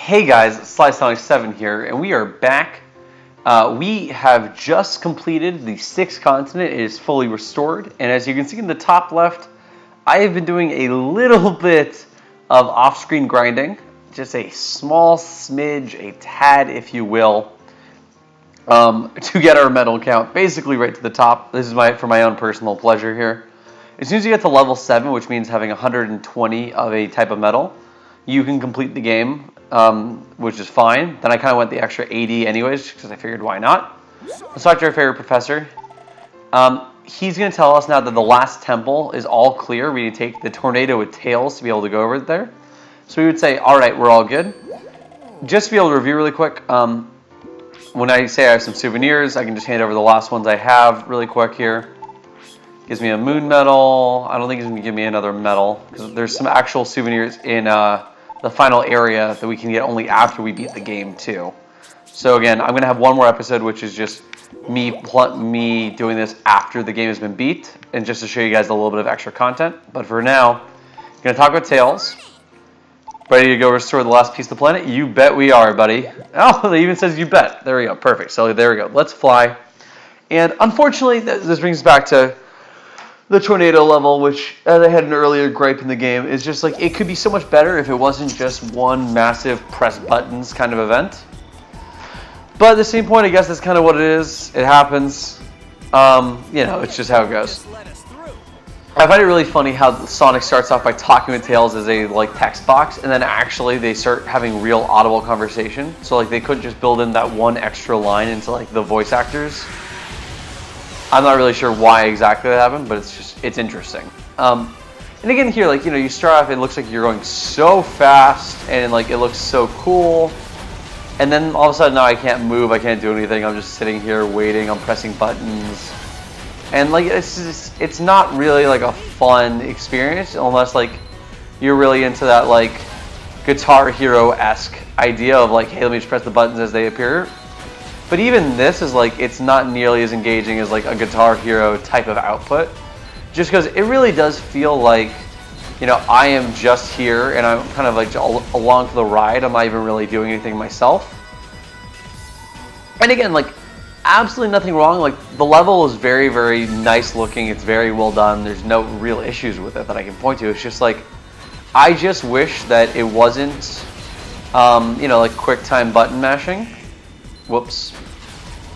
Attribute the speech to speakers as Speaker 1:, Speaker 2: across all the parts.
Speaker 1: Hey guys, Sonic7 here, and we are back. We have just completed the 6th continent. It is fully restored, and as you can see in the top left, I have been doing a little bit of off-screen grinding, just a small smidge, a tad if you will, to get our medal count basically right to the top. This is for my own personal pleasure here. As soon as you get to level 7, which means having 120 of a type of medal, you can complete the game, which is fine. Then I kind of went the extra 80 anyways, because I figured why not. Let's talk to our favorite professor. He's going to tell us now that the last temple is all clear. We need to take the tornado with tails to be able to go over there. So we would say, all right, we're all good. Just to be able to review really quick, when I say I have some souvenirs, I can just hand over the last ones I have really quick here. Gives me a moon medal. I don't think he's going to give me another medal, because there's some actual souvenirs in the final area that we can get only after we beat the game too. So again, I'm going to have one more episode, which is just me doing this after the game has been beat, and just to show you guys a little bit of extra content. But for now, I'm going to talk about Tails. Ready to go restore the last piece of the planet? You bet we are, buddy. Oh, it even says you bet. There we go. Perfect. So there we go. Let's fly. And unfortunately, this brings us back to the tornado level, which, as I had an earlier gripe in the game, is just like, it could be so much better if it wasn't just one massive press buttons kind of event. But at the same point, I guess that's kind of what it is. It happens. You know, it's just how it goes. I find it really funny how Sonic starts off by talking with Tails as a text box, and then actually they start having real audible conversation. So they couldn't just build in that one extra line into the voice actors. I'm not really sure why exactly that happened, but it's interesting. And again here, you start off, it looks like you're going so fast, and it looks so cool. And then all of a sudden now I can't move, I can't do anything, I'm just sitting here waiting, I'm pressing buttons. And it's not really a fun experience unless you're really into that Guitar Hero-esque idea of hey, let me just press the buttons as they appear. But even this is it's not nearly as engaging as a Guitar Hero type of output, just because it really does feel I am just here and I'm kind of along for the ride. I'm not even really doing anything myself. And again, absolutely nothing wrong. The level is very, very nice looking. It's very well done. There's no real issues with it that I can point to. It's just I just wish that it wasn't, quick time button mashing. Whoops.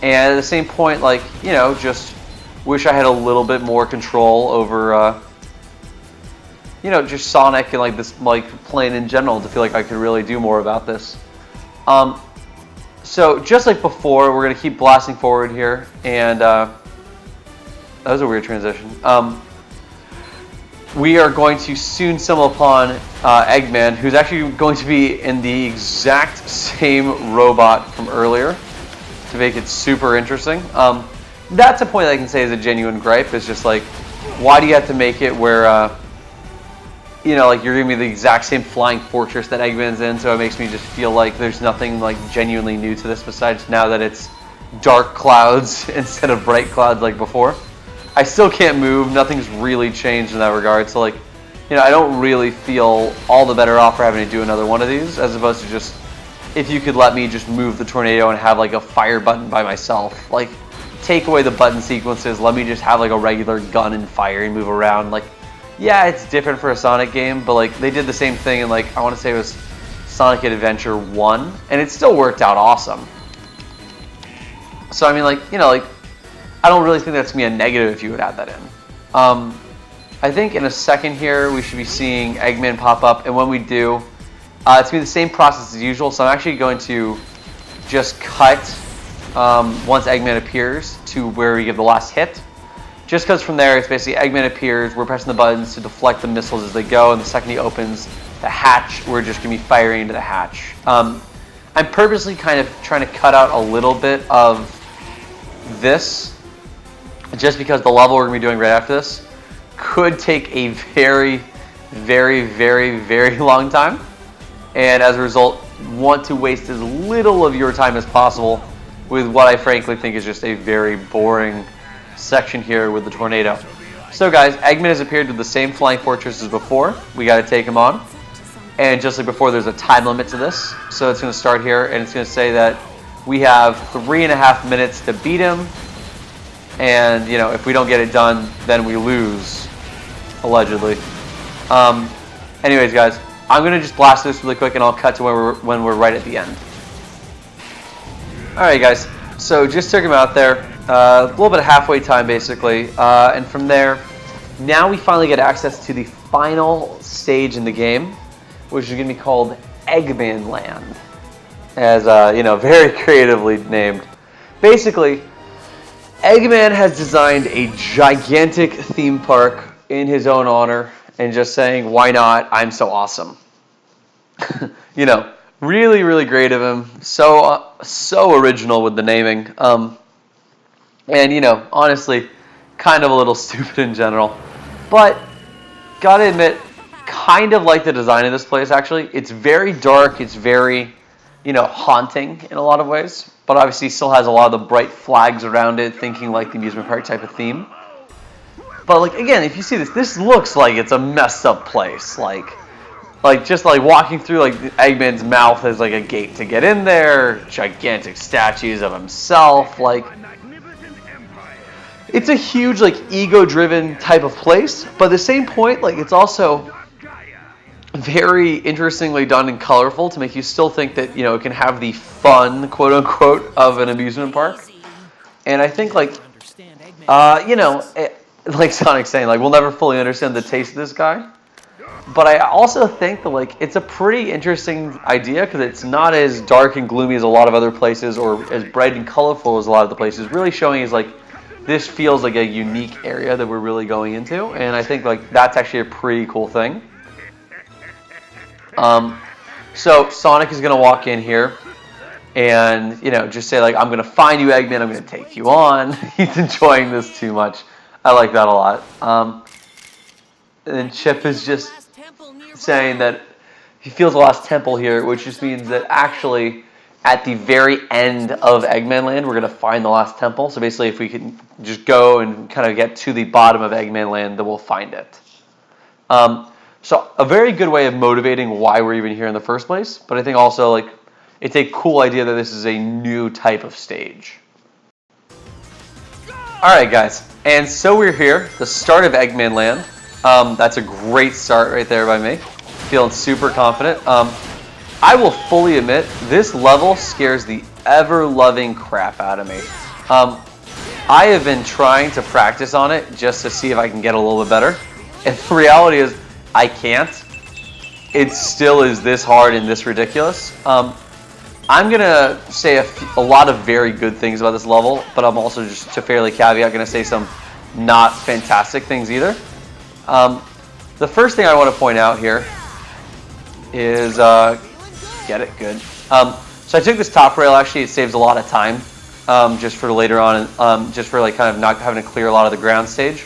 Speaker 1: And at the same point, just wish I had a little bit more control over, just Sonic and this plane in general to feel I could really do more about this. So just like before, we're gonna keep blasting forward here, and that was a weird transition. We are going to soon stumble upon Eggman, who's actually going to be in the exact same robot from earlier, to make it super interesting. That's a point that I can say is a genuine gripe. It's just why do you have to make it where you're giving me the exact same flying fortress that Eggman's in, so it makes me just feel there's nothing genuinely new to this besides now that it's dark clouds instead of bright clouds like before. I still can't move, nothing's really changed in that regard, so I don't really feel all the better off for having to do another one of these, as opposed to just, if you could let me just move the tornado and have a fire button by myself. Take away the button sequences, let me just have a regular gun and fire and move around. Yeah, it's different for a Sonic game, but they did the same thing in I want to say it was Sonic Adventure 1, and it still worked out awesome. So I mean I don't really think that's going to be a negative if you would add that in. I think in a second here we should be seeing Eggman pop up, and when we do, it's going to be the same process as usual, so I'm actually going to just cut once Eggman appears to where we give the last hit. Just because from there, it's basically Eggman appears, we're pressing the buttons to deflect the missiles as they go, and the second he opens the hatch, we're just going to be firing into the hatch. I'm purposely kind of trying to cut out a little bit of this, just because the level we're going to be doing right after this could take a very, very, very, very long time, and as a result, want to waste as little of your time as possible with what I frankly think is just a very boring section here with the tornado. So guys, Eggman has appeared with the same flying fortress as before. We got to take him on. And just like before, there's a time limit to this. So it's going to start here, and it's going to say that we have 3.5 minutes to beat him. And, you know, if we don't get it done, then we lose, allegedly. Anyways, guys, I'm going to just blast this really quick, and I'll cut to when we're right at the end. Alright, guys. So just took him out there. A little bit of halfway time, basically. And from there, now we finally get access to the final stage in the game, which is going to be called EGGMANLAND. As, you know, very creatively named. Basically, Eggman has designed a gigantic theme park in his own honor and just saying, why not? I'm so awesome. You know, really, really great of him. So original with the naming. And, you know, honestly, kind of a little stupid in general. But, gotta admit, kind of like the design of this place, actually. It's very dark. It's very, you know, haunting in a lot of ways. But obviously still has a lot of the bright flags around it, thinking like the amusement park type of theme. But, like, again, if you see this looks like it's a messed up place. Like just like walking through, like, Eggman's mouth is like a gate to get in there. Gigantic statues of himself. Like, it's a huge, like, ego-driven type of place. But at the same point, like, it's also very interestingly done and colorful to make you still think that, you know, it can have the fun, quote-unquote, of an amusement park. And I think, like, you know, like Sonic's saying, like, we'll never fully understand the taste of this guy. But I also think that, like, it's a pretty interesting idea because it's not as dark and gloomy as a lot of other places or as bright and colorful as a lot of the places. Really showing is, like, this feels like a unique area that we're really going into. And I think, like, that's actually a pretty cool thing. So Sonic is going to walk in here and, you know, just say, like, I'm going to find you, Eggman. I'm going to take you on. He's enjoying this too much. I like that a lot. And then Chip is just saying that he feels the last temple here, which just means that actually at the very end of EggManLand, we're going to find the last temple. So basically, if we can just go and kind of get to the bottom of EggManLand, then we'll find it. So a very good way of motivating why we're even here in the first place. But I think also, like, it's a cool idea that this is a new type of stage. Alright, guys. And so we're here, the start of EggManLand. That's a great start right there by me. Feeling super confident. I will fully admit, this level scares the ever-loving crap out of me. I have been trying to practice on it just to see if I can get a little bit better. And the reality is, I can't. It still is this hard and this ridiculous. I'm going to say a lot of very good things about this level, but I'm also, just to fairly caveat, going to say some not fantastic things either. The first thing I want to point out here is, get it, good. So I took this top rail, actually it saves a lot of time, just for later on, just for, like, kind of not having to clear a lot of the ground stage.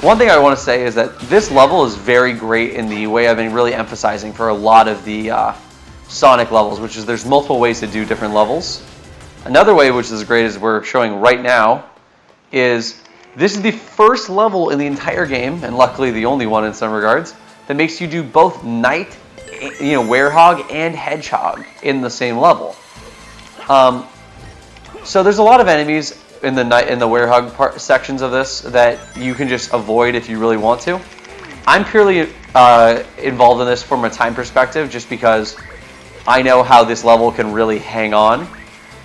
Speaker 1: One thing I want to say is that this level is very great in the way I've been really emphasizing for a lot of the Sonic levels, which is there's multiple ways to do different levels. Another way, which is great, as we're showing right now, is this is the first level in the entire game, and luckily the only one in some regards, that makes you do both Knight, you know, Werehog and Hedgehog in the same level. So there's a lot of enemies in the Werehog sections of this that you can just avoid if you really want to. I'm purely involved in this from a time perspective, just because I know how this level can really hang on.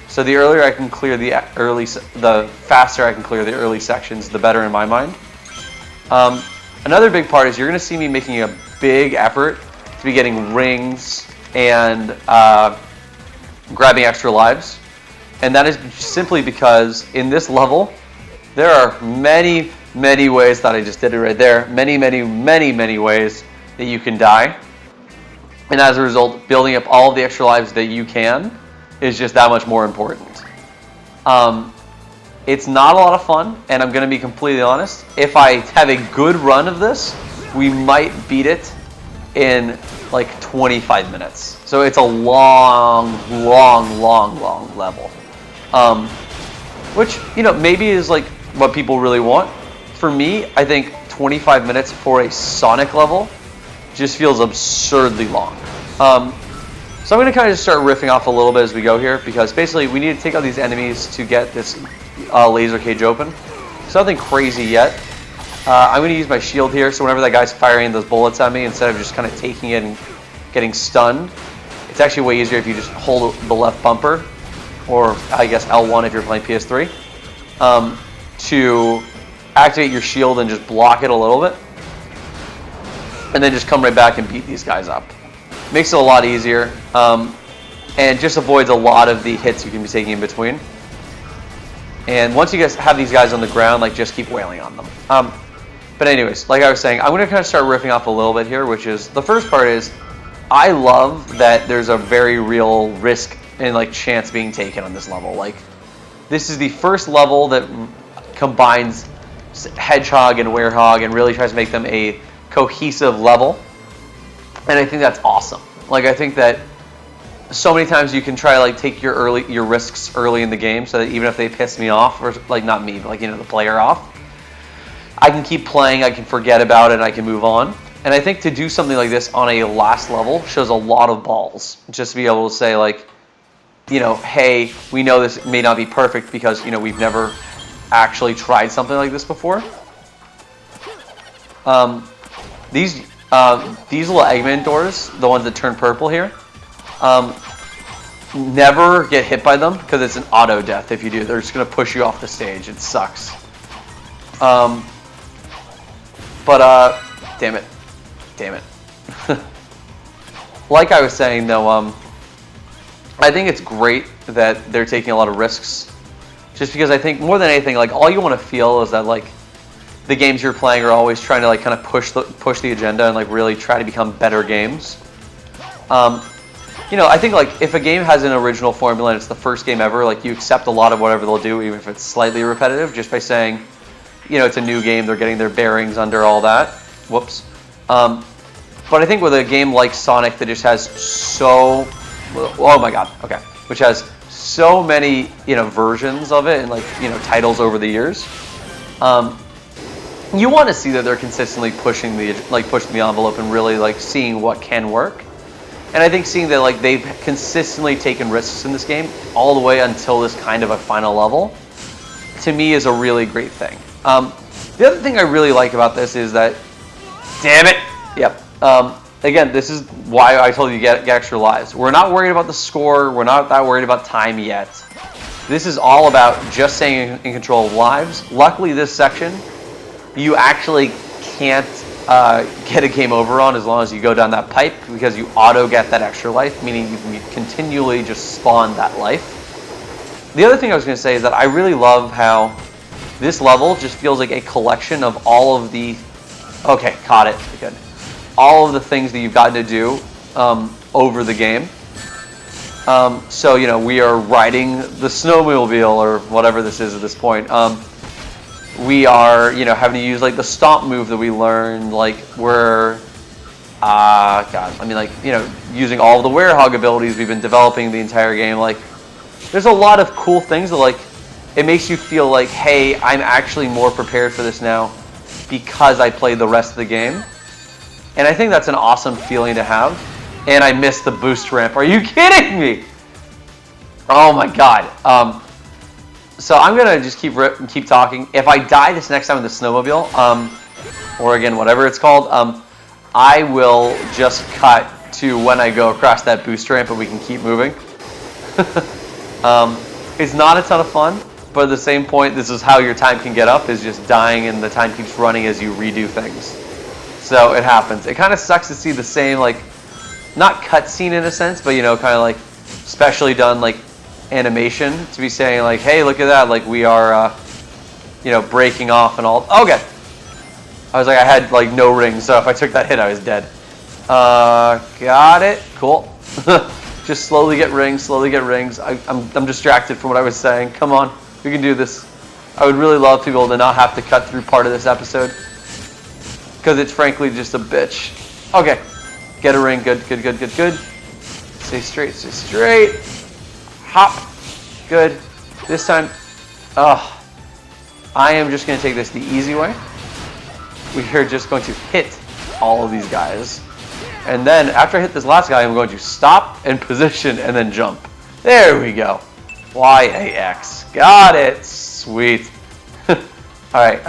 Speaker 1: So the earlier I can clear the faster I can clear the early sections, the better in my mind. Another big part is you're going to see me making a big effort to be getting rings and grabbing extra lives. And that is simply because in this level, there are many, many ways, that I just did it right there, many, many, many, many ways that you can die. And as a result, building up all of the extra lives that you can is just that much more important. It's not a lot of fun, and I'm going to be completely honest. If I have a good run of this, we might beat it in like 25 minutes. So it's a long, long, long, long level. Which, you know, maybe is like what people really want. For me, I think 25 minutes for a Sonic level just feels absurdly long. So I'm going to kind of just start riffing off a little bit as we go here, because basically we need to take out these enemies to get this laser cage open. It's nothing crazy yet. I'm going to use my shield here, so whenever that guy's firing those bullets at me, instead of just kind of taking it and getting stunned, it's actually way easier if you just hold the left bumper, or I guess L1 if you're playing PS3, to activate your shield and just block it a little bit, and then just come right back and beat these guys up. Makes it a lot easier, and just avoids a lot of the hits you can be taking in between. And once you guys have these guys on the ground, like, just keep wailing on them. But anyways, like I was saying, I'm going to kind of start riffing off a little bit here, which is, the first part is, I love that there's a very real risk and like chance being taken on this level. Like, this is the first level that combines Hedgehog and Werehog and really tries to make them a cohesive level. And I think that's awesome. Like, I think that so many times you can try to like take your risks early in the game, so that even if they piss me off, or like not me, but like, you know, the player off, I can keep playing, I can forget about it, and I can move on. And I think to do something like this on a last level shows a lot of balls. Just to be able to say, like, you know, hey, we know this may not be perfect because, you know, we've never actually tried something like this before. These little Eggman doors, the ones that turn purple here, never get hit by them because it's an auto death. If you do, they're just gonna push you off the stage. It sucks. Damn it. Like I was saying though, I think it's great that they're taking a lot of risks, just because I think more than anything, like, all you want to feel is that like the games you're playing are always trying to like kind of push the agenda and like really try to become better games. You know, I think like if a game has an original formula and it's the first game ever, like, you accept a lot of whatever they'll do, even if it's slightly repetitive, just by saying, you know, it's a new game, they're getting their bearings under all that. Whoops. But I think with a game like Sonic that just has so, oh my god, okay, which has so many, you know, versions of it and like, you know, titles over the years, you want to see that they're consistently pushing the envelope and really like seeing what can work. And I think seeing that like they've consistently taken risks in this game all the way until this kind of a final level, to me, is a really great thing. The other thing I really like about this is that, damn it, yep. Again, this is why I told you to get extra lives. We're not worried about the score. We're not that worried about time yet. This is all about just staying in control of lives. Luckily, this section, you actually can't get a game over on as long as you go down that pipe, because you auto get that extra life, meaning you can continually just spawn that life. The other thing I was going to say is that I really love how this level just feels like a collection of all of the, okay, caught it, good. All of the things that you've gotten to do over the game. So, you know, we are riding the snowmobile or whatever this is at this point. We are, you know, having to use like the stomp move that we learned. Like, we're, you know, using all of the Werehog abilities we've been developing the entire game. Like, there's a lot of cool things that, like, it makes you feel like, hey, I'm actually more prepared for this now because I played the rest of the game. And I think that's an awesome feeling to have. And I missed the boost ramp. Are you kidding me? Oh my god. So I'm gonna just keep talking. If I die this next time in the snowmobile, or again, whatever it's called, I will just cut to when I go across that boost ramp and we can keep moving. It's not a ton of fun, but at the same point, this is how your time can get up, is just dying and the time keeps running as you redo things. So it happens. It kind of sucks to see the same, like, not cutscene in a sense, but, you know, kind of like specially done, like, animation to be saying, like, hey, look at that, like, we are, you know, breaking off and all. Okay. I was like, I had, like, no rings, so if I took that hit, I was dead. Got it. Cool. Just slowly get rings, slowly get rings. I'm distracted from what I was saying. Come on. We can do this. I would really love people to not have to cut through part of this episode, because it's frankly just a bitch. Okay. Get a ring. Good, good, good, good, good. Stay straight, stay straight. Hop. Good. This time, I am just going to take this the easy way. We are just going to hit all of these guys. And then after I hit this last guy, I'm going to stop and position and then jump. There we go. Y-A-X. Got it. Sweet. Alright,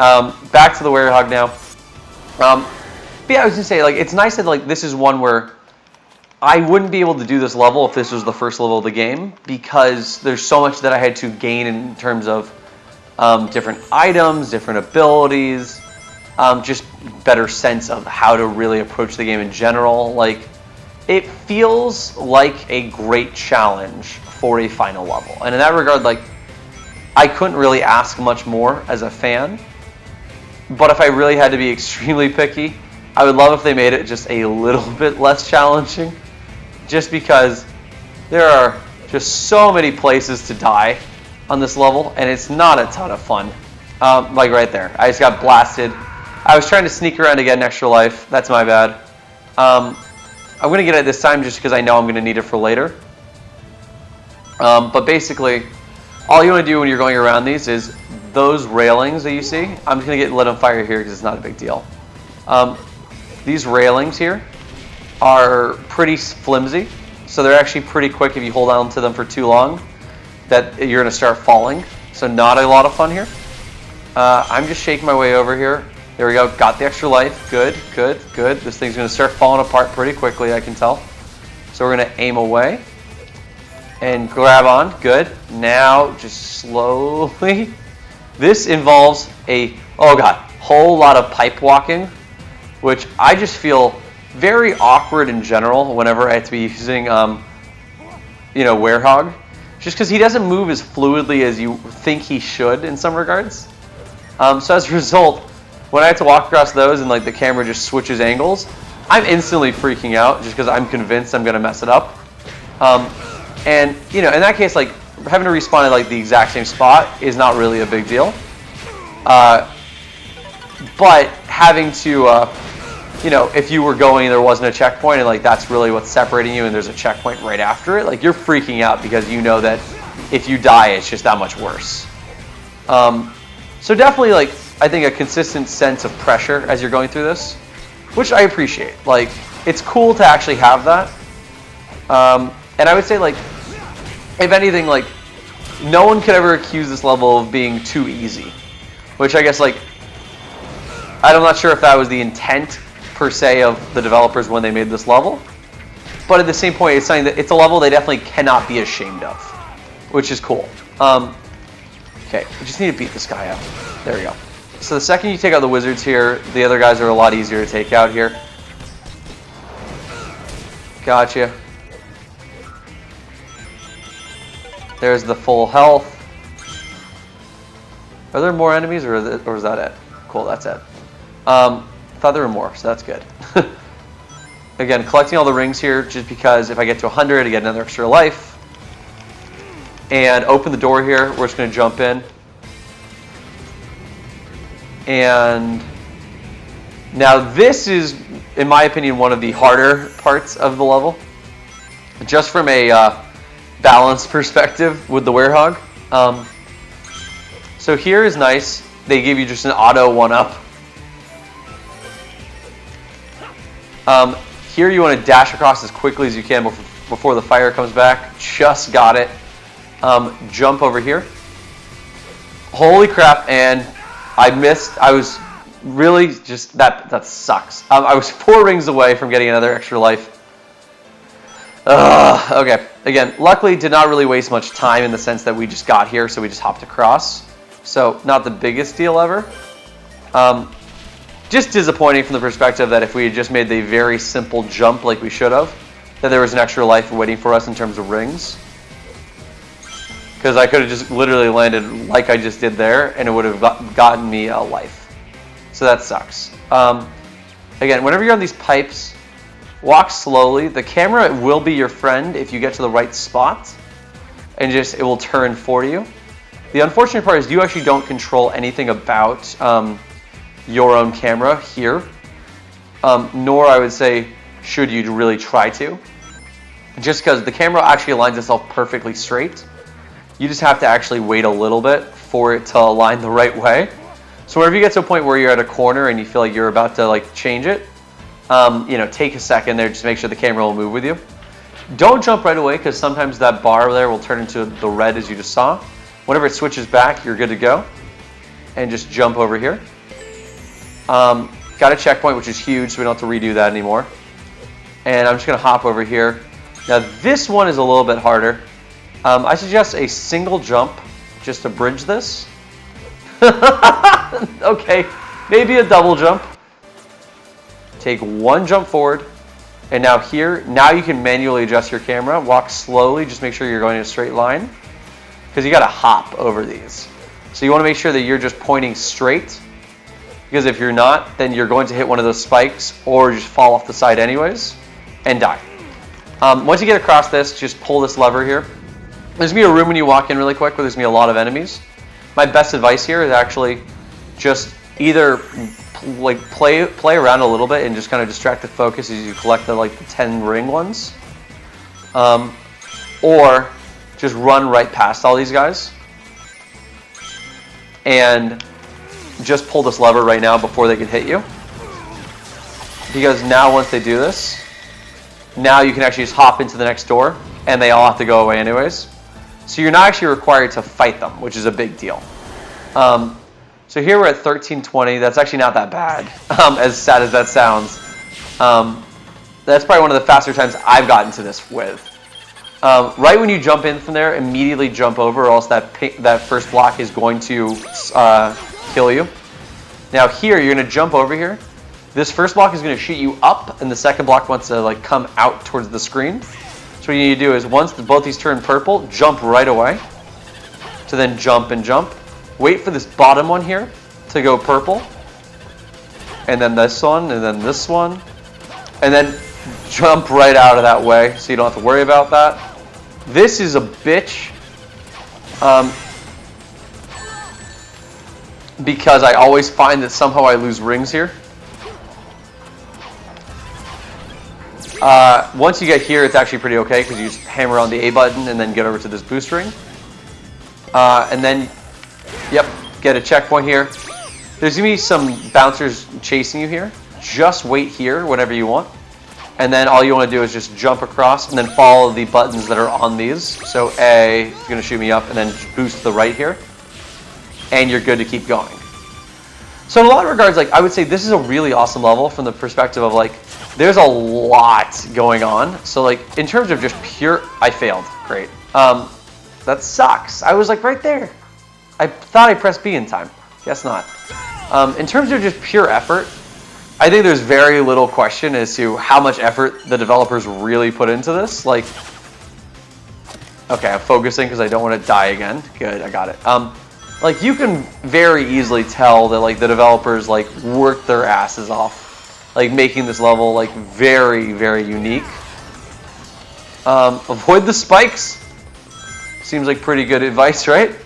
Speaker 1: back to the werehog now. But yeah, I was going to say, like, it's nice that, like, this is one where I wouldn't be able to do this level if this was the first level of the game, because there's so much that I had to gain in terms of different items, different abilities, just better sense of how to really approach the game in general. Like, it feels like a great challenge for a final level. And in that regard, like, I couldn't really ask much more as a fan. But if I really had to be extremely picky, I would love if they made it just a little bit less challenging. Just because there are just so many places to die on this level, and it's not a ton of fun. Like right there, I just got blasted. I was trying to sneak around to get an extra life. That's my bad. I'm going to get it this time just because I know I'm going to need it for later. But basically, all you want to do when you're going around these is those railings that you see. I'm just going to get lit on fire here because it's not a big deal. These railings here are pretty flimsy, so they're actually pretty quick if you hold on to them for too long, that you're going to start falling. So not a lot of fun here. I'm just shaking my way over here. There we go. Got the extra life. Good, good, good. This thing's going to start falling apart pretty quickly, I can tell. So we're going to aim away and grab on. Good. Now just slowly. This involves a, oh god, whole lot of pipe walking, which I just feel very awkward in general whenever I have to be using, werehog. Just because he doesn't move as fluidly as you think he should in some regards. So as a result, when I have to walk across those and like the camera just switches angles, I'm instantly freaking out just because I'm convinced I'm going to mess it up. And, in that case, like, having to respawn at like the exact same spot is not really a big deal. But having to, if you were going and there wasn't a checkpoint and like that's really what's separating you and there's a checkpoint right after it, like you're freaking out because you know that if you die, it's just that much worse. So definitely, like, I think a consistent sense of pressure as you're going through this, which I appreciate. Like, it's cool to actually have that. And I would say, like, if anything, like, no one could ever accuse this level of being too easy. Which I guess, like, I'm not sure if that was the intent, per se, of the developers when they made this level. But at the same point, it's something that it's a level they definitely cannot be ashamed of. Which is cool. Okay, we just need to beat this guy up. There we go. So the second you take out the wizards here, the other guys are a lot easier to take out here. Gotcha. There's the full health. Are there more enemies, or is that it? Cool, that's it. Thought there were more, so that's good. Again, collecting all the rings here, just because if I get to 100, I get another extra life. And open the door here. We're just going to jump in. And now this is, in my opinion, one of the harder parts of the level. Just from a balance perspective with the werehog. So here is nice. They give you just an auto 1-up. Here you want to dash across as quickly as you can before the fire comes back. Just got it. Jump over here. Holy crap, and I missed. I was really just, that sucks. I was 4 rings away from getting another extra life. Okay, again, luckily did not really waste much time in the sense that we just got here, so we just hopped across. So, not the biggest deal ever. Just disappointing from the perspective that if we had just made the very simple jump like we should have, that there was an extra life waiting for us in terms of rings. Because I could have just literally landed like I just did there, and it would have gotten me a life. So that sucks. Again, whenever you're on these pipes, walk slowly. The camera will be your friend if you get to the right spot, and it will turn for you. The unfortunate part is you actually don't control anything about your own camera here, nor I would say should you really try to. Just because the camera actually aligns itself perfectly straight. You just have to actually wait a little bit for it to align the right way. So whenever you get to a point where you're at a corner and you feel like you're about to like change it, you know, take a second there just to make sure the camera will move with you. Don't jump right away because sometimes that bar there will turn into the red as you just saw. Whenever it switches back, you're good to go. And just jump over here. Got a checkpoint, which is huge, so we don't have to redo that anymore. And I'm just going to hop over here. Now this one is a little bit harder. I suggest a single jump just to bridge this. Okay, maybe a double jump. Take one jump forward. And now here, now you can manually adjust your camera. Walk slowly, just make sure you're going in a straight line. Because you got to hop over these. So you want to make sure that you're just pointing straight. Because if you're not, then you're going to hit one of those spikes or just fall off the side anyways and die. Once you get across this, just pull this lever here. There's going to be a room when you walk in really quick where there's going to be a lot of enemies. My best advice here is actually just either like play around a little bit and just kind of distract the focus as you collect the 10 ring ones, or just run right past all these guys and just pull this lever right now before they can hit you, because now once they do this, now you can actually just hop into the next door and they all have to go away anyways, so you're not actually required to fight them, which is a big deal. So here we're at 1320. That's actually not that bad, as sad as that sounds. That's probably one of the faster times I've gotten to this with. Right when you jump in from there, immediately jump over, or else that first block is going to kill you. Now here, you're going to jump over here. This first block is going to shoot you up, and the second block wants to come out towards the screen. So what you need to do is once both these turn purple, jump right away. To then jump and jump. Wait for this bottom one here to go purple, and then this one, and then this one, and then jump right out of that way so you don't have to worry about that. This is a bitch because I always find that somehow I lose rings here. Once you get here, it's actually pretty okay because you just hammer on the A button and then get over to this boost ring. And then yep, get a checkpoint here. There's going to be some bouncers chasing you here. Just wait here whenever you want. And then all you want to do is just jump across and then follow the buttons that are on these. So A is going to shoot me up and then boost to the right here. And you're good to keep going. So in a lot of regards, I would say this is a really awesome level from the perspective of there's a lot going on. So in terms of just pure, I failed. Great. That sucks. I was right there. I thought I pressed B in time. Guess not. In terms of just pure effort, I think there's very little question as to how much effort the developers really put into this. Okay, I'm focusing because I don't want to die again. Good, I got it. You can very easily tell that the developers worked their asses off, making this level very, very unique. Avoid the spikes. Seems like pretty good advice, right?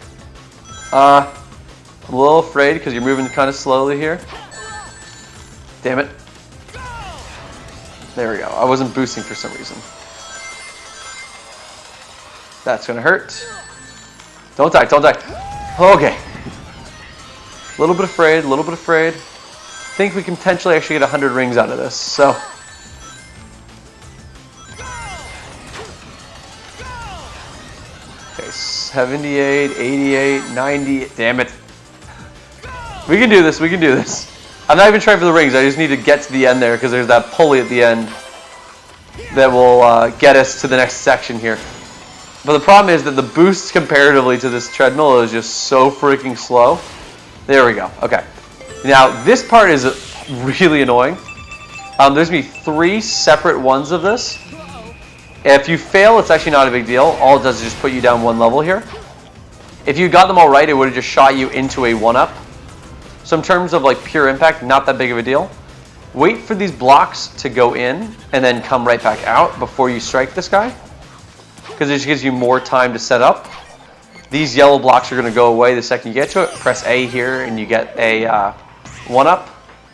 Speaker 1: I'm a little afraid because you're moving kind of slowly here. Damn it. There we go. I wasn't boosting for some reason. That's going to hurt. Don't die, don't die. Okay. A little bit afraid, a little bit afraid. Think we can potentially actually get 100 rings out of this, so. Okay, 78, 88, 90, damn it. We can do this, we can do this. I'm not even trying for the rings, I just need to get to the end there because there's that pulley at the end that will get us to the next section here. But the problem is that the boost comparatively to this treadmill is just so freaking slow. There we go, okay. Now this part is really annoying. There's going to be 3 separate ones of this. If you fail, it's actually not a big deal. All it does is just put you down 1 level here. If you got them all right, it would have just shot you into a 1-up. So in terms of pure impact, not that big of a deal. Wait for these blocks to go in and then come right back out before you strike this guy, because it just gives you more time to set up. These yellow blocks are going to go away the second you get to it. Press A here and you get a 1-up.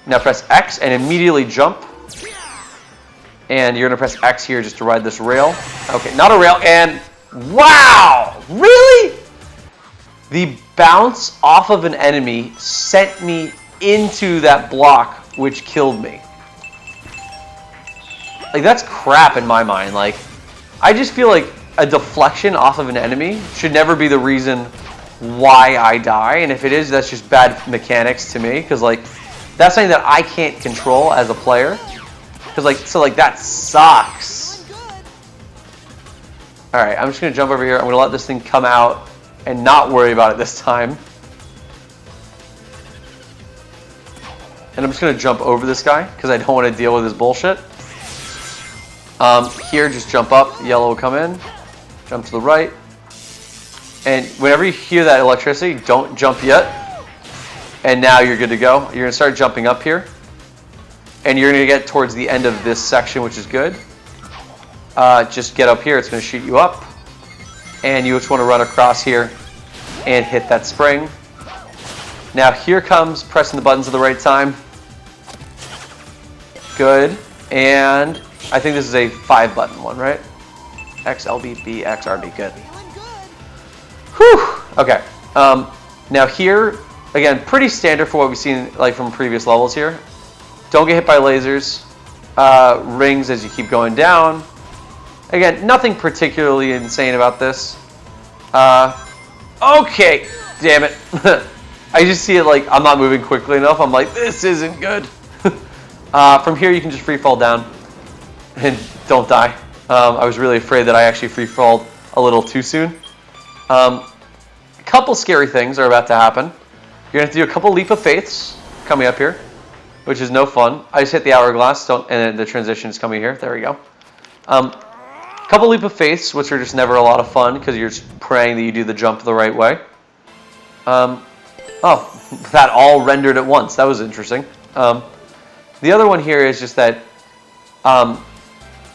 Speaker 1: Now press X and immediately jump. And you're going to press X here just to ride this rail. Okay, not a rail, and wow! Really? The bounce off of an enemy sent me into that block, which killed me. Like, that's crap in my mind. Like, I just feel like a deflection off of an enemy should never be the reason why I die. And if it is, that's just bad mechanics to me. Because, like, that's something that I can't control as a player. Because, like, so, like, that sucks. Alright, I'm just going to jump over here. I'm going to let this thing come out and not worry about it this time. And I'm just going to jump over this guy because I don't want to deal with his bullshit. Here, just jump up. Yellow will come in. Jump to the right. And whenever you hear that electricity, don't jump yet. And now you're good to go. You're going to start jumping up here. And you're going to get towards the end of this section, which is good. Just get up here. It's going to shoot you up. And you just want to run across here and hit that spring. Now here comes pressing the buttons at the right time. Good. And I think this is a 5-button one, right? X, L, B, B, X, R, B. Good. Whew. Okay. Now here, again, pretty standard for what we've seen like from previous levels here. Don't get hit by lasers. Rings as you keep going down. Again, nothing particularly insane about this. Okay. Damn it. I just see it like I'm not moving quickly enough. I'm like, this isn't good. From here, you can just free fall down and don't die. I was really afraid that I actually free falled a little too soon. A couple scary things are about to happen. You're going to have to do a couple leap of faiths coming up here, which is no fun. I just hit the hourglass, and then the transition is coming here. There we go. Couple leap of faiths, which are just never a lot of fun because you're just praying that you do the jump the right way. Oh, that all rendered at once. That was interesting. The other one here is just that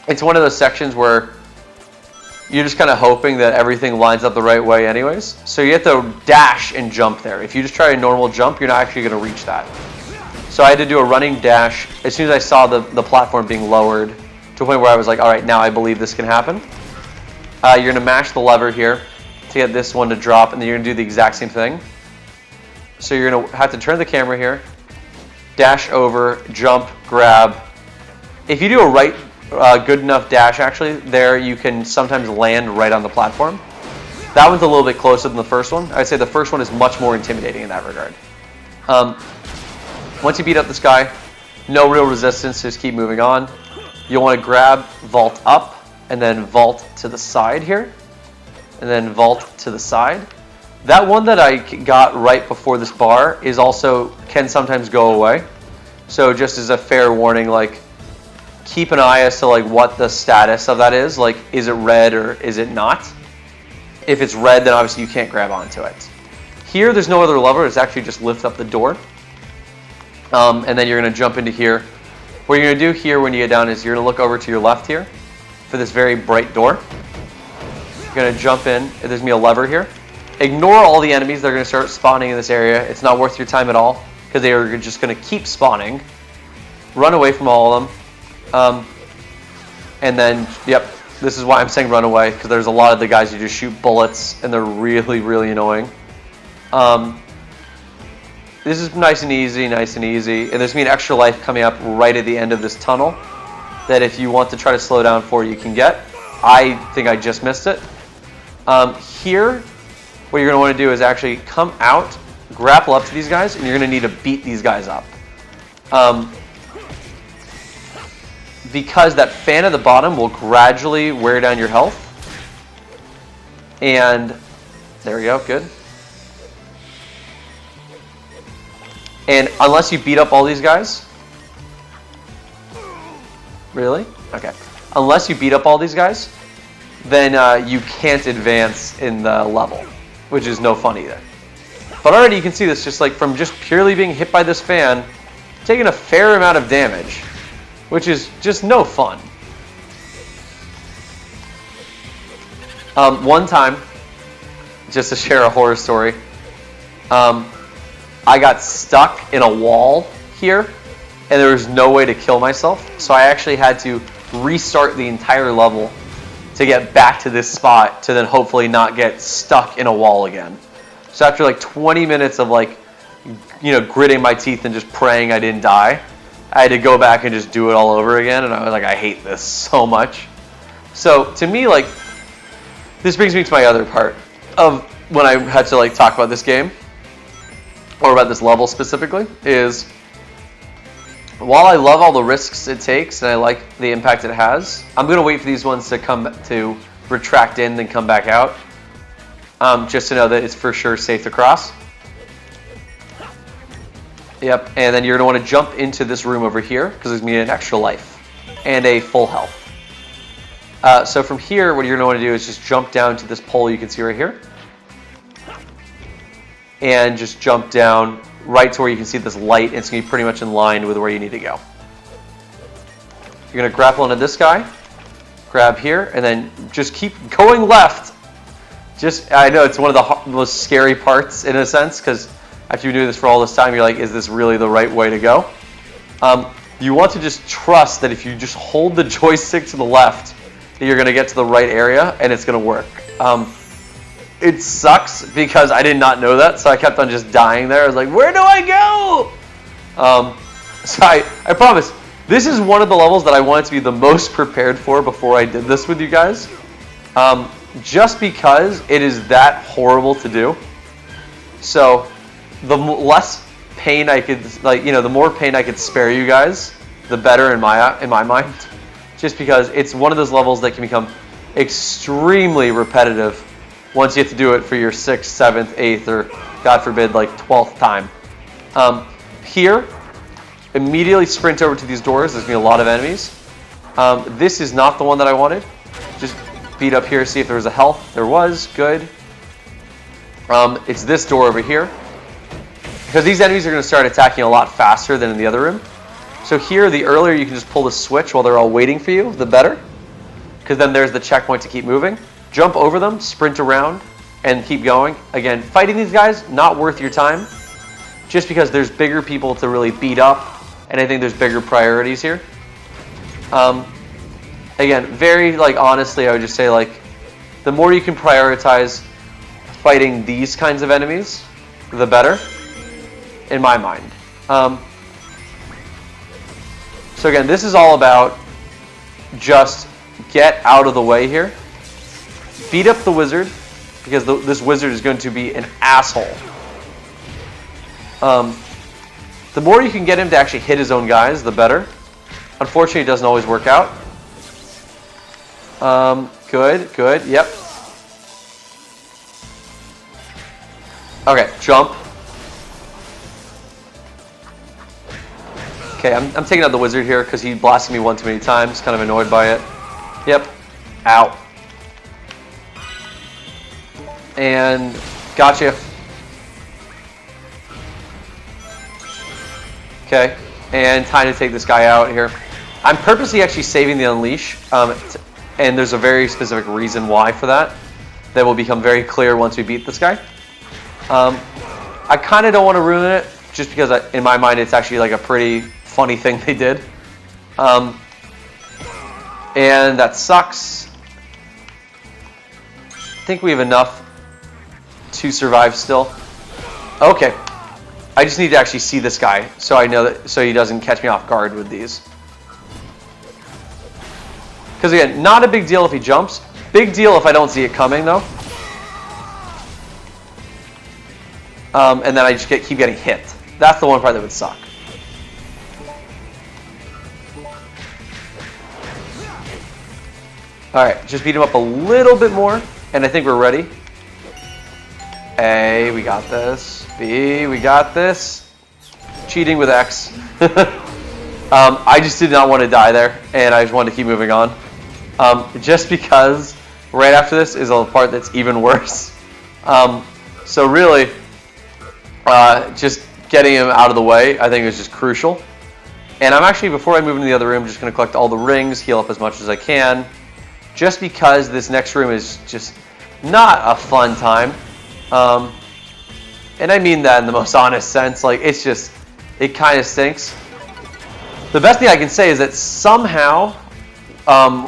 Speaker 1: it's one of those sections where you're just kind of hoping that everything lines up the right way anyways. So you have to dash and jump there. If you just try a normal jump, you're not actually going to reach that. So I had to do a running dash as soon as I saw the platform being lowered to a point where I was like, all right, now I believe this can happen. You're going to mash the lever here to get this one to drop, and then you're going to do the exact same thing. So you're going to have to turn the camera here, dash over, jump, grab. If you do a good enough dash, actually, there you can sometimes land right on the platform. That one's a little bit closer than the first one. I'd say the first one is much more intimidating in that regard. Once you beat up this guy, no real resistance, just keep moving on. You'll want to grab, vault up, and then vault to the side here, and then vault to the side. That one that I got right before this bar is also can sometimes go away. So just as a fair warning, like keep an eye as to like what the status of that is. Like, is it red or is it not? If it's red, then obviously you can't grab onto it. Here, there's no other lever. It's actually just lift up the door. And then you're going to jump into here. What you're going to do here when you get down is you're going to look over to your left here for this very bright door. You're going to jump in. There's going to be a lever here. Ignore all the enemies. They're going to start spawning in this area. It's not worth your time at all because they are just going to keep spawning. Run away from all of them. And then, yep, this is why I'm saying run away, because there's a lot of the guys who just shoot bullets and they're really, really annoying. This is nice and easy. And there's going to be an extra life coming up right at the end of this tunnel that if you want to try to slow down for, you can get. I think I just missed it. Here, what you're going to want to do is actually come out, grapple up to these guys, and you're going to need to beat these guys up. Because that fan at the bottom will gradually wear down your health. And there we go, good. And unless you beat up all these guys, really? Okay. Unless you beat up all these guys, then you can't advance in the level, which is no fun either. But already you can see this just like from just purely being hit by this fan, taking a fair amount of damage, which is just no fun. One time, just to share a horror story, I got stuck in a wall here, and there was no way to kill myself, so I actually had to restart the entire level to get back to this spot to then hopefully not get stuck in a wall again. So after like 20 minutes of like, you know, gritting my teeth and just praying I didn't die, I I had to go back and just do it all over again, and I was like, I hate this so much. So to me, like, this brings me to my other part of when I had to like talk about this game, or about this level specifically, is while I love all the risks it takes and I like the impact it has, I'm going to wait for these ones to come to retract in, then come back out, just to know that it's for sure safe to cross. Yep, and then you're going to want to jump into this room over here, because there's going to be an extra life and a full health. So from here, what you're going to want to do is just jump down to this pole you can see right here. And just jump down right to where you can see this light. It's going to be pretty much in line with where you need to go. You're going to grapple into this guy, grab here, and then just keep going left. I know it's one of the most scary parts in a sense, because after you've been doing this for all this time, you're like, is this really the right way to go? You want to just trust that if you just hold the joystick to the left, that you're going to get to the right area, and it's going to work. It sucks because I did not know that, so I kept on just dying there. I was like, where do I go? So I promise, this is one of the levels that I wanted to be the most prepared for before I did this with you guys. Just because it is that horrible to do. So the less pain I could, the more pain I could spare you guys, the better in my mind. Just because it's one of those levels that can become extremely repetitive once you have to do it for your 6th, 7th, 8th, or God forbid, like 12th time. Here, immediately sprint over to these doors. There's going to be a lot of enemies. This is not the one that I wanted. Just beat up here, see if there was a health. There was. Good. It's this door over here. Because these enemies are going to start attacking a lot faster than in the other room. So here, the earlier you can just pull the switch while they're all waiting for you, the better. Because then there's the checkpoint to keep moving. Jump over them, sprint around, and keep going. Again, fighting these guys, not worth your time. Just because there's bigger people to really beat up, and I think there's bigger priorities here. Again, very, honestly, I would just say, the more you can prioritize fighting these kinds of enemies, the better, in my mind. So again, this is all about just get out of the way here. Beat up the wizard, because this wizard is going to be an asshole. The more you can get him to actually hit his own guys, the better. Unfortunately, it doesn't always work out. Good, yep. Okay, jump. Okay, I'm taking out the wizard here because he blasted me one too many times. Kind of annoyed by it. Yep. Ow. And gotcha. Okay, and time to take this guy out here. I'm purposely actually saving the unleash, and there's a very specific reason why for that. That will become very clear once we beat this guy. I kind of don't want to ruin it, just because in my mind it's actually a pretty funny thing they did. And that sucks. I think we have enough to survive still. Okay. I just need to actually see this guy so I know that, so he doesn't catch me off guard with these. Because again, not a big deal if he jumps. Big deal if I don't see it coming though. And then I just keep getting hit. That's the one part that would suck. Alright, just beat him up a little bit more, and I think we're ready. A, we got this. B, we got this. Cheating with X. I just did not want to die there, and I just wanted to keep moving on. Just because right after this is a part that's even worse. So really, just getting him out of the way, I think is just crucial. And I'm actually, before I move into the other room, just going to collect all the rings, heal up as much as I can. Just because this next room is just not a fun time. And I mean that in the most honest sense. It's just, it kind of stinks. The best thing I can say is that somehow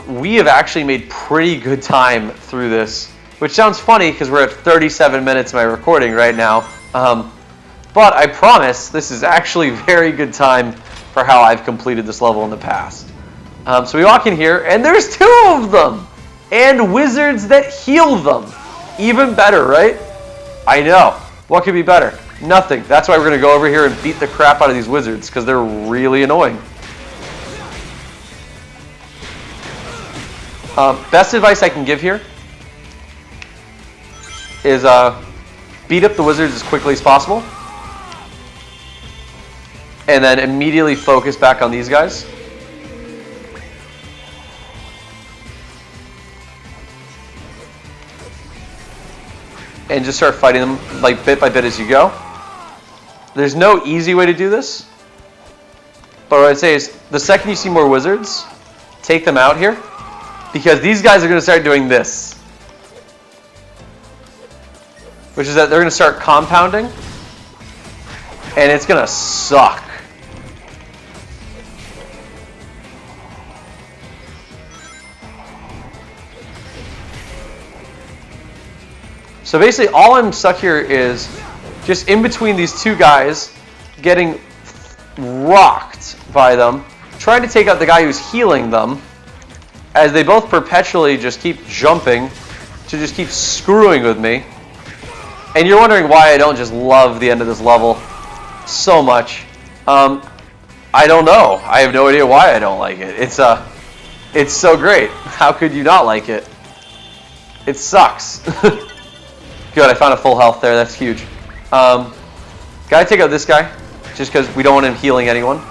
Speaker 1: we have actually made pretty good time through this. Which sounds funny because we're at 37 minutes of my recording right now. But I promise this is actually very good time for for how I've completed this level in the past. So we walk in here, and there's 2 of them! And wizards that heal them. Even better, right? I know. What could be better? Nothing. That's why we're going to go over here and beat the crap out of these wizards, because they're really annoying. Best advice I can give here is beat up the wizards as quickly as possible. And then immediately focus back on these guys. And just start fighting them like bit by bit as you go. There's no easy way to do this. But what I'd say is the second you see more wizards, take them out here. Because these guys are going to start doing this. Which is that they're going to start compounding. And it's going to suck. So basically all I'm stuck here is just in between these 2 guys, getting rocked by them, trying to take out the guy who's healing them, as they both perpetually just keep jumping to just keep screwing with me. And you're wondering why I don't just love the end of this level so much. I don't know. I have no idea why I don't like it. It's so great. How could you not like it? It sucks. Good, I found a full health there. That's huge. Gotta take out this guy, just because we don't want him healing anyone.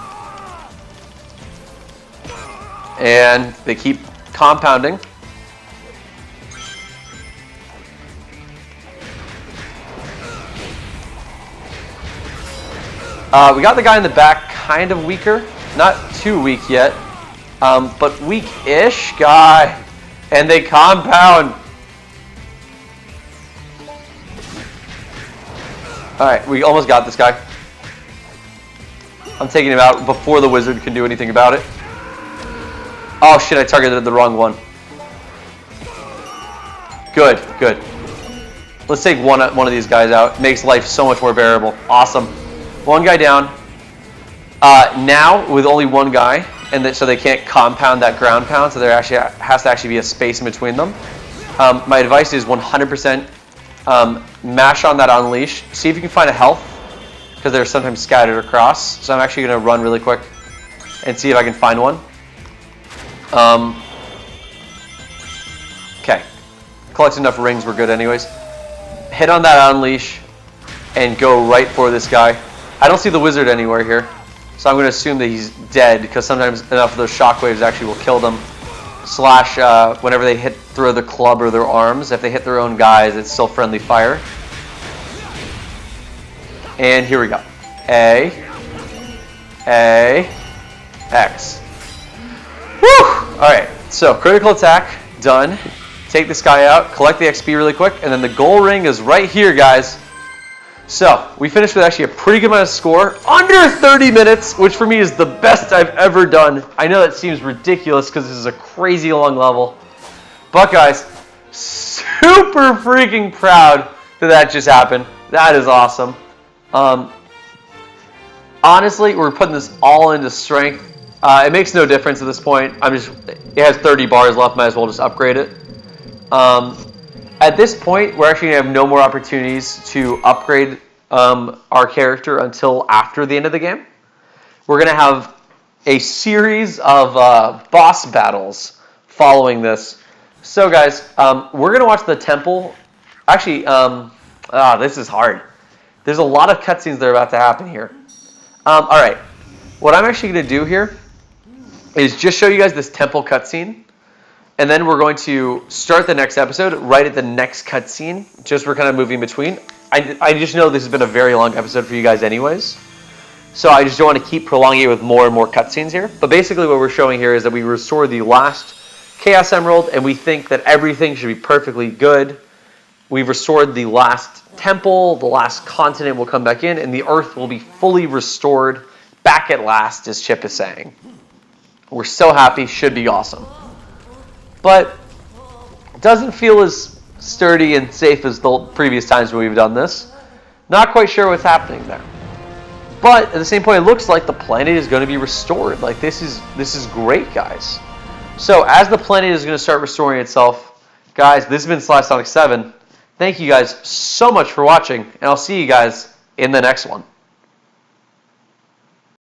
Speaker 1: And they keep compounding. We got the guy in the back kind of weaker. Not too weak yet, but weak-ish guy. And they compound. Alright, we almost got this guy. I'm taking him out before the wizard can do anything about it. Oh shit, I targeted the wrong one. Good, good. Let's take one of these guys out. Makes life so much more bearable. Awesome. One guy down. Now, with only one guy, and so they can't compound that ground pound, so there actually has to actually be a space in between them. My advice is 100% mash on that unleash. See if you can find a health, because they're sometimes scattered across. So I'm actually going to run really quick and see if I can find one. Okay. Collect enough rings, we're good anyways. Hit on that unleash and go right for this guy. I don't see the wizard anywhere here, so I'm going to assume that he's dead, because sometimes enough of those shockwaves actually will kill them. Slash, whenever they hit through their club or their arms, if they hit their own guys, it's still friendly fire. And here we go. A, X. Woo! Alright, so critical attack, done. Take this guy out, collect the XP really quick, and then the goal ring is right here, guys. So, we finished with actually a pretty good amount of score, under 30 minutes, which for me is the best I've ever done. I know that seems ridiculous because this is a crazy long level. But guys, super freaking proud that just happened. That is awesome. Honestly, we're putting this all into strength. It makes no difference at this point. It has 30 bars left, might as well just upgrade it. At this point, we're actually going to have no more opportunities to upgrade our character until after the end of the game. We're going to have a series of boss battles following this. So guys, we're going to watch the temple. Actually, this is hard. There's a lot of cutscenes that are about to happen here. Alright, what I'm actually going to do here is just show you guys this temple cutscene. And then we're going to start the next episode right at the next cutscene. Just we're kind of moving between. I just know this has been a very long episode for you guys anyways. So I just don't want to keep prolonging it with more and more cutscenes here. But basically what we're showing here is that we restored the last Chaos Emerald, and we think that everything should be perfectly good. We've restored the last temple, the last continent will come back in, and the Earth will be fully restored back at last, as Chip is saying. We're so happy, should be awesome. But it doesn't feel as sturdy and safe as the previous times when we've done this. Not quite sure what's happening there. But at the same point, it looks like the planet is going to be restored. Like, this is great, guys. So as the planet is going to start restoring itself, guys, this has been Sonic 7. Thank you guys so much for watching, and I'll see you guys in the next one.